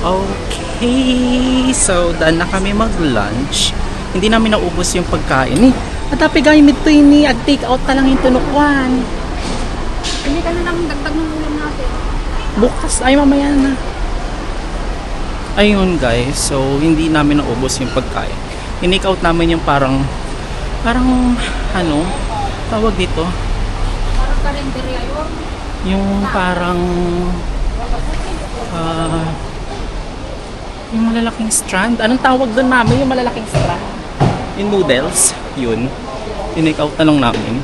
Okay, so done na kami mag-lunch. Hindi namin naubos yung pagkain. Atapi gamit to ini, ag-take out ta lang yung tunukwan. Hindi ka na lang dagdag ng ulam natin. Bukas, ay mamaya na. Ayun guys, so hindi namin naubos yung pagkain. In-take out namin yung parang ano, tawag dito? Parang karinderya yun. Yung parang yung malalaking strand. Anong tawag doon, mami? Yung malalaking strand. Yung noodles, yun. In-take out na lang namin.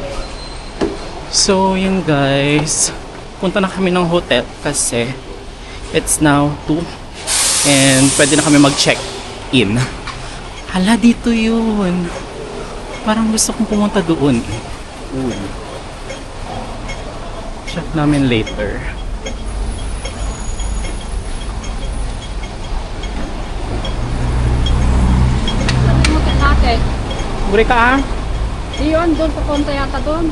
So, yun guys. Punta na kami ng hotel kasi it's now 2 and pwede na kami mag-check-in. Hala, dito yun. Parang gusto kong pumunta doon. Check namin later. Hotel natin. Guri ka ah? Yun, doon papunta yata doon.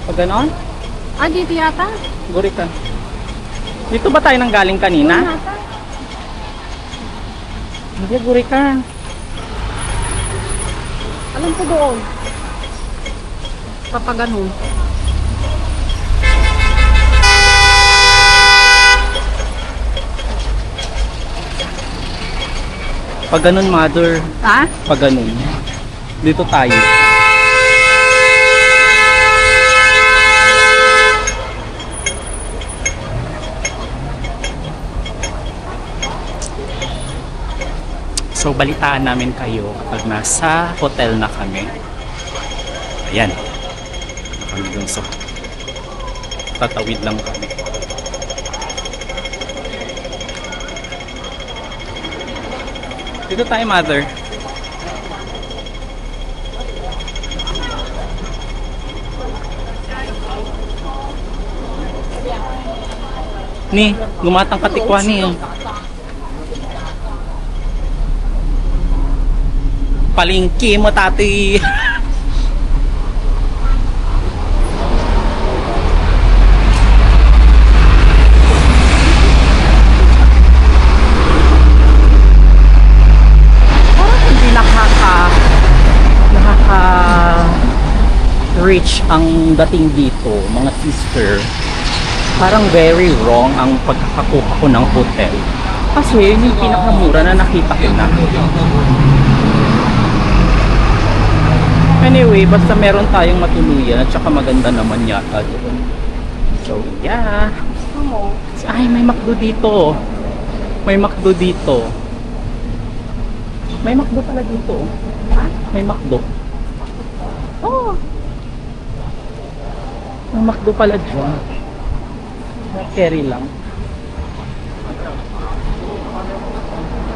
Pag ganon? Ah, dito yata. Guri ka. Dito ba tayo nang galing Doon kanina? yata. Hindi, guri ka. Alam ko doon. Kapag ganun. Pag ganon, mother. Ha? Pag ganon. Dito tayo. So, balitaan namin kayo kapag nasa hotel na kami. Ayan. Kami dun sa tatawid lang kami. Dito tayo, mother. Ni, gumatang katikwa ni. Palingki mo, tati. Parang hindi nakaka-reach ang dating dito, mga sister. Parang very wrong ang pagkakakuha ko ng hotel. Kasi yun yung pinakamura na nakita ko na. Anyway, basta meron tayong matuluyan at saka maganda naman yata doon. So, yeah. Ay, may McDo dito. May McDo dito. May McDo pala dito. Ha? May McDo. Oh. May McDo pala dyan. Carry lang.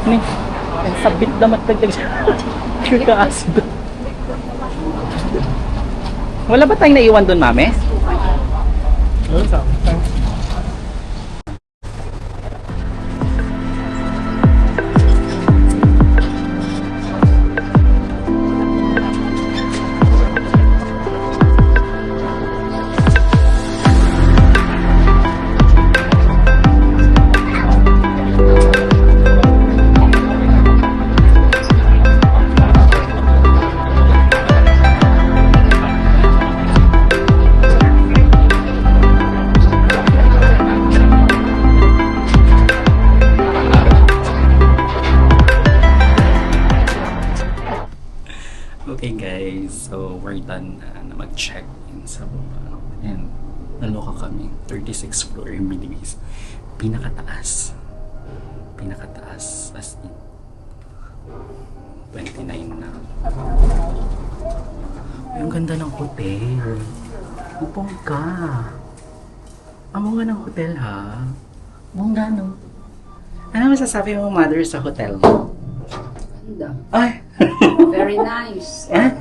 Ni, sabit damat dagdag siya. Kaka-acid. Wala ba tayong naiwan doon, mami? Wala sa Okay guys, so we're done na mag-check-in sa baba. And naloka kami. 36th floor yung binigis. Pinakataas. Pinakataas. As in 29 na. Ang ganda ng hotel. Upong ka. Amo nga ng hotel ha. Bongga no. Ano masasabi mo, mother, sa hotel? Ganda. Ay! Very nice. Eh?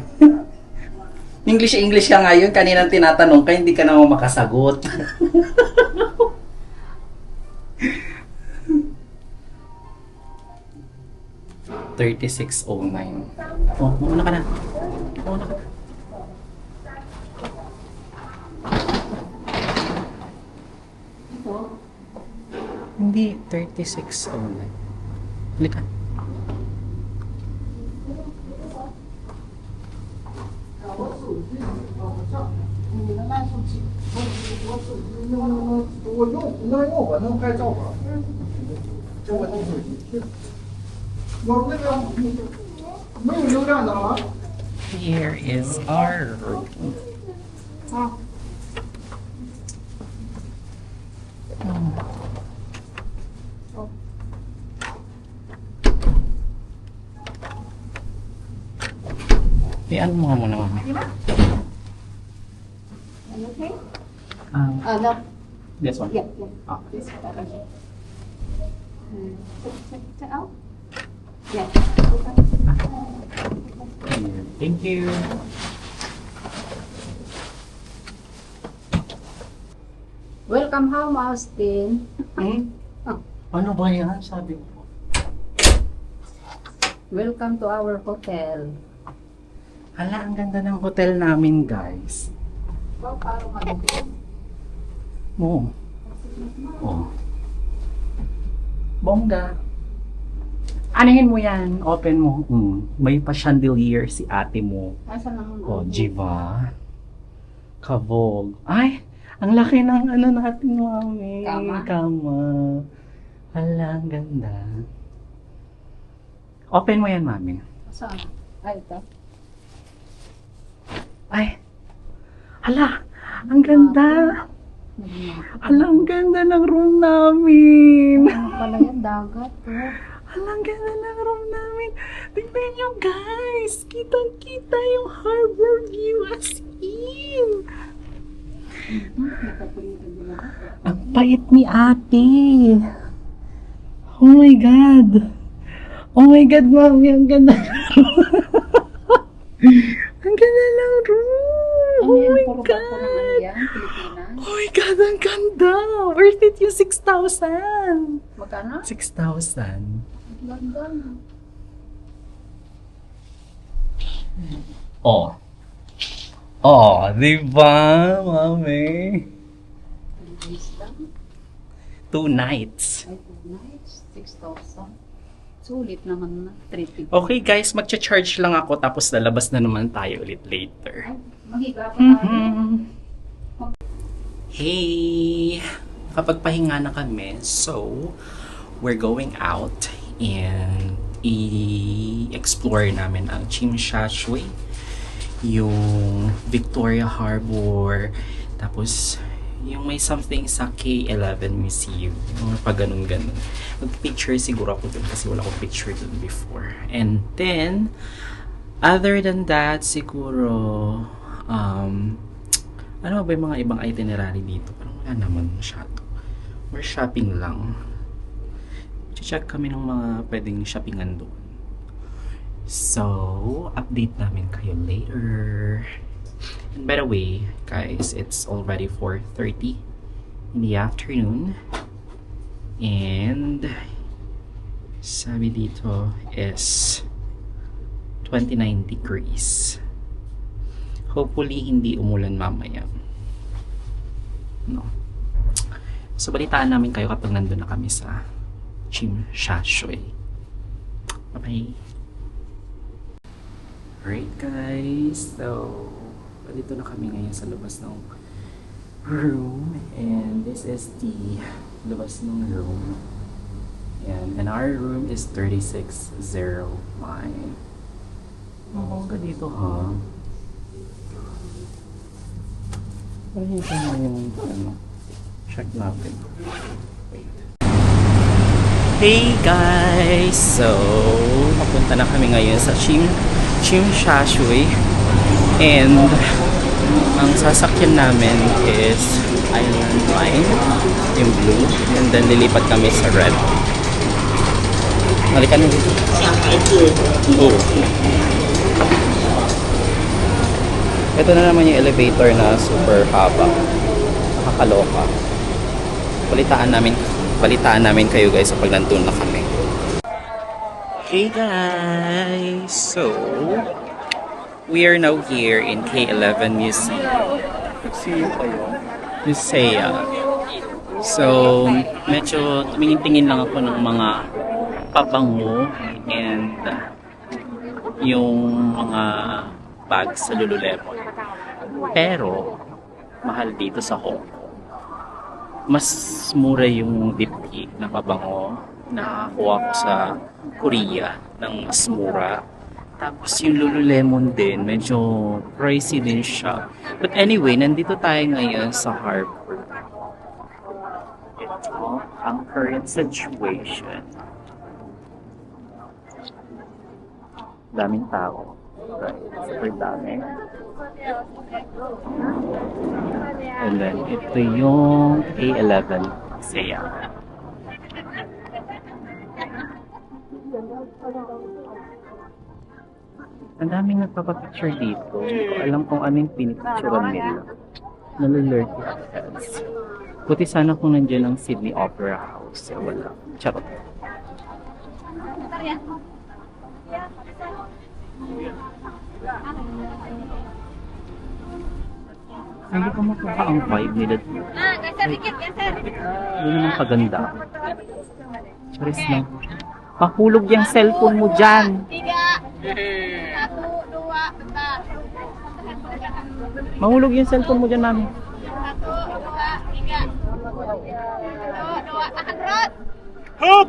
English ka ngayon. Kaninang tinatanong ka, hindi ka naman makasagot. $36.09. Oh, mauna ka na. Mauna ka na. Hindi, 36.09. Halika. Here is our room. Ano mo muna, mami? Okay? Um, No. this one? Yeah. Ah. This one. Check out. Yeah. Here. Thank you. Welcome home, Austin. Ano ba yan? Sabi ko. Welcome to our hotel. Hala, ang ganda ng hotel namin, guys. Parang malapit. Oo. Oh. Bongga. Anahin mo yan. Open mo. May pa chandelier si ate mo. Asan ang Oh, Jiva. Kabog. Ay, ang laki ng ano natin, mami. Kama? Kama. Hala, ang ganda. Open mo yan, mami. Saan? Ay, ito. Ay. Hala, ang ganda. Hala, ang ganda ng room namin. Ano pala yan? Dagat. Oh. Hala, ang ganda ng room namin. Tingnan nyo, guys. Kitang-kita yung harbor view as in. Ang pait ni ate. Oh my God. Oh my God, mami. Ang ganda. Ang ganda ng room. Ano Oh yan? my Puro ba po ng ano God. yan? Pilipinas? Oh my God, ang ganda. Worth it yung 6,000. Magkano? 6,000. Ganda. Oh. Oh, di ba, mami? Pilipinas lang. 2 nights. Ay, 2 nights. 6,000. Sulit naman na. 350. Okay guys, magcha-charge lang ako tapos lalabas na naman tayo ulit later. Ay, mahiga pa tayo. Hey! Kapagpahinga na kami, so we're going out and i-explore namin ang Chimshashwe, yung Victoria Harbor, tapos yung may something sa K11 Museum, yung pag ganun-ganun. Mag-picture siguro ako dun kasi wala akong picture dun before. And then, other than that, siguro, ano ba yung mga ibang itinerary dito? Parang wala naman masyado. Or shopping lang. Check kami ng mga pwedeng shoppingan doon. So, update namin kayo later. And by the way, guys, it's already 4:30 in the afternoon. And sabi dito is 29 degrees. Hopefully, hindi umulan mamaya. No. So, balitaan namin kayo kapag nandun na kami sa Chimshashwe. Bye-bye. Alright, guys. So, dito na kami ngayon sa labas ng room. And this is the labas ng room. And our room is 3609. Mabangga dito, ha? Pakita mo yung check natin. Wait. Hey guys! So, papunta na kami ngayon sa Chimshashwe. And ang sasakyan namin is Island Line, yung blue. And then lilipat kami sa red. Halika na dito. Oh. Ito na naman yung elevator na super haba. Nakakaloka. Balitaan namin kayo guys pag nandun na kami. Hey guys! So, we are now here in K11 Museum. Museum. So, medyo tumingin-tingin lang ako ng mga pabango and yung mga bags sa Lululemon. Pero, mahal dito sa Hong Kong. Mas mura yung diptyque na pabango na kuha ko sa Korea ng mas mura. Tapos yung Lululemon din, medyo pricey din siya. But anyway, nandito tayo ngayon sa harbor. Ito ang current situation. Daming tao. Right, super dami. And then, ito yung A11 Saya. Ang daming nagpapapicture dito. Hindi ko alam kung anong pinicturean nila. Nalilurk yung heads. Buti sana kung nandiyan ang Sydney Opera House. Eh, wala. Charot. Hindi ko makuha ang vibe nila dito. Hindi naman kaganda. Charis lang. Mahulog yung cellphone mo dyan. Mahulog yung cellphone mo dyan, mami. Hop!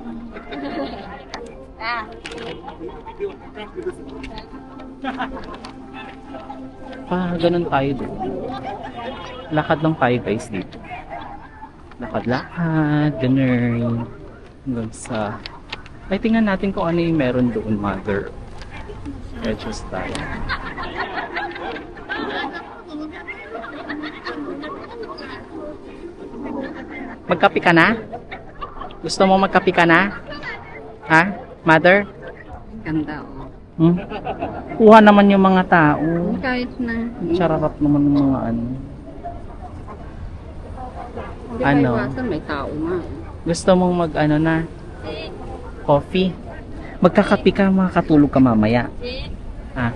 Ganun tayo doon. Lakad lang tayo guys dito. Lakad-lakad, ganun. Hanggang sa... Ay, tingnan natin kung ano yung meron doon, mother. Medyo tayo. Magkapi ka na? Gusto mo magkapi ka na? Ha? Mother? Ganda, oh. Kuha naman yung mga tao. Kahit na. Chararap naman yung mga ano. Hindi Ano? maiwasan, may tao nga. Gusto mong mag ano na? Coffee? Magkakapi ka, makakatulog ka mamaya. Ha?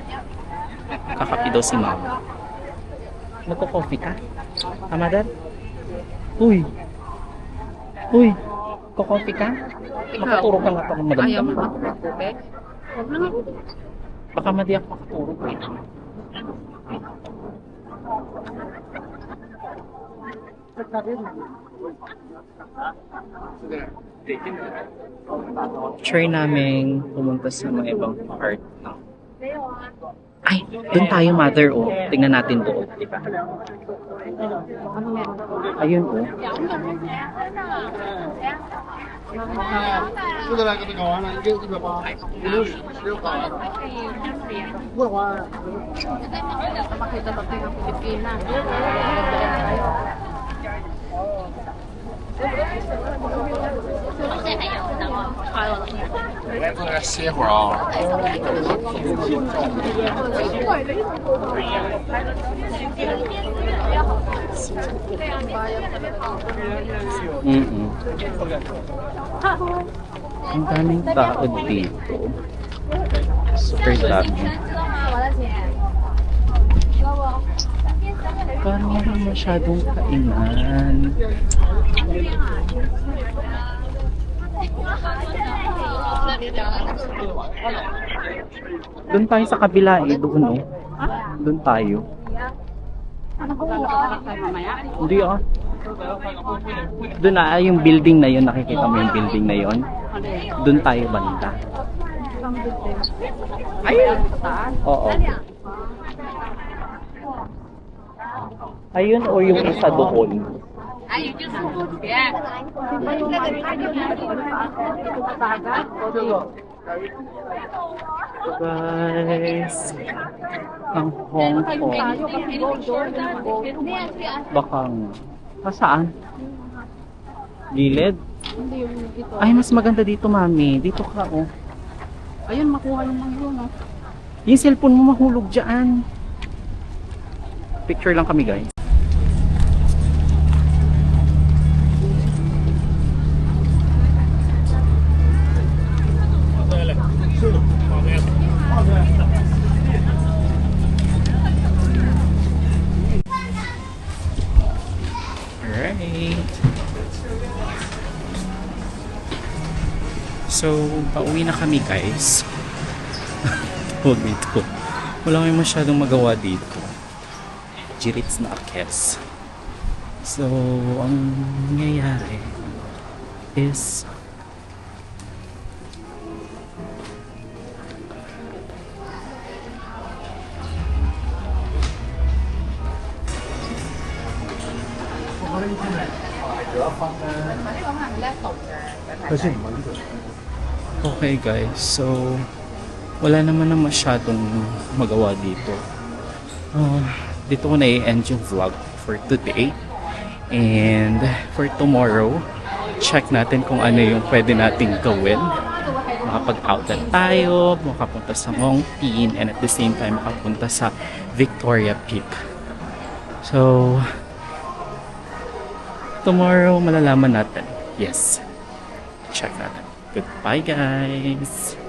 Kakapi daw si mama. Magko-coffee ka? Ha, mother? Uy! Uy! Ko-coffee ka? Makatulog ka nga pa kung Ayaw madamdam mo ka. makapagpupek? Huwag lang ako. Baka madi ako makatulog eh. Try namin pumunta sa mga ibang part na. Ay, doon tayo, mother, oh. Tingnan natin doon, di ba? Ayun, oh. Makita ba tayo ng Pilipinas? 歇会儿啊。 Ang daming tao dito. Super dami. Parang wala masyadong kainan. Doon tayo sa kabila eh, doon oh. Doon tayo. Hindi ah. Doon na yung building na yun, nakikita mo yung building na yun. Doon tayo banda. Ayun. Oo. Ayun o yung isa doon. Guys, ang Hong Kong. Baka saan? Gilid? Ay, mas maganda dito, mami. Dito ka, oh. Ayun, makuha yung mga yun, oh. Yung cellphone mo mahulog dyan. Picture lang kami, guys. Alright. So, pauwi na kami guys. Huwag dito. Wala kami masyadong magawa dito. Jirits na akes. So, ang nangyayari is okay guys, so wala naman na masyadong magawa dito. Dito ko na i-end yung vlog for today. And for tomorrow, check natin kung ano yung pwede nating gawin. Makapag-outlet tayo, makapunta sa Ngongpin, and at the same time makapunta sa Victoria Peak. So, tomorrow malalaman natin. Yes. Check natin. Goodbye guys!